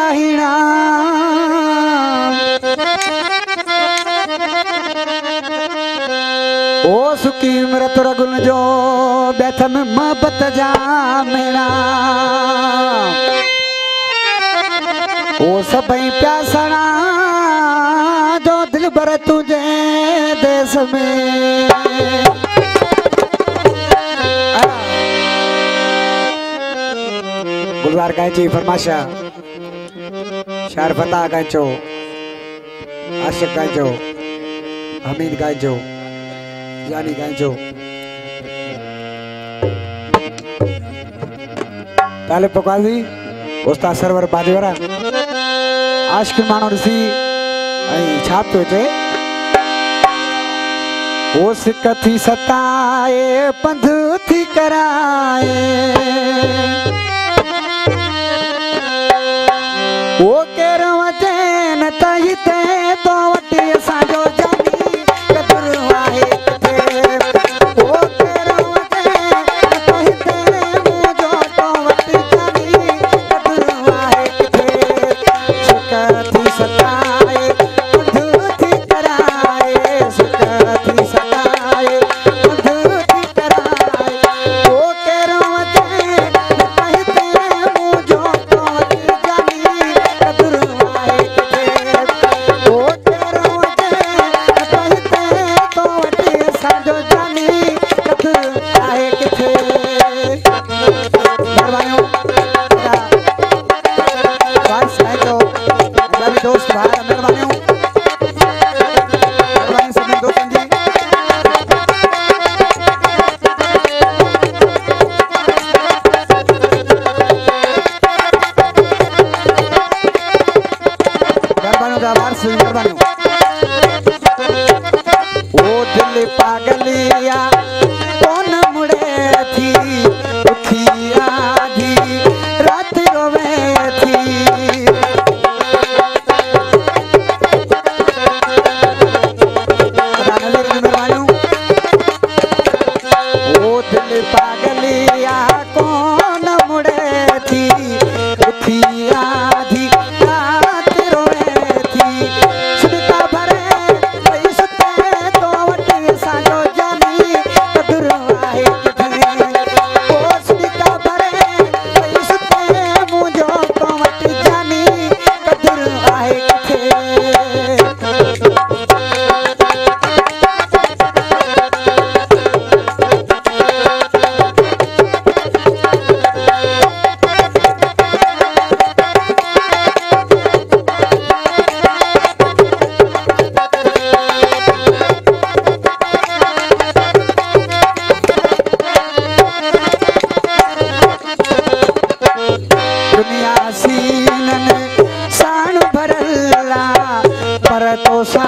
राहिणा ओ सुकी मृत रगुन जो बैठ में मोहब्बत जा मेरा ओ सबई प्यासना जो दिल भर तुझे देश में गुलजार गायची फरमाशा शार फता गायचो आशिक गायचो हमीद गायचो यानी गायचो ताले पकाजी उस्ताद सरवर बाजवरा आशिक मानो ऋषि छाप तो चे ओस कथी सताए पंध थी कराए ओ केरो वचन तही ते तो वटी साजो जानी कदर वाहे थे ओ केरो वचन तही ते मुझो तो वटी जानी कदर वाहे थे सुकती सताए पंध थी कराए सुकती सताए पंध थी कराए ओ केरो वचन तही ते मुझो तो वटी जानी कदर वाहे थे ओ केरो वचन तही ते तो वटी साजो जानी कदर वाहे थे मेहरबानियों वाइस है जो मेरे दोस्त भाई मेहरबानियों मेहरबानी सब दोस्तों जी मेहरबानियों का आभार से मेहरबानियों ओ दिल पागलिया कौन मुड़े थी उठी आधी रात रोवे थी ओ दिल पागलिया कौन मुड़े थी उठी आधी रात रोवे थी सुनता भरे कई सुते तो वटे साजो जानी कदर आए किथे ओ सुनता भरे कई सुते मुझो तो वटे जानी कदर आए किथे दुनिया सीनन साण भरला पर तो सा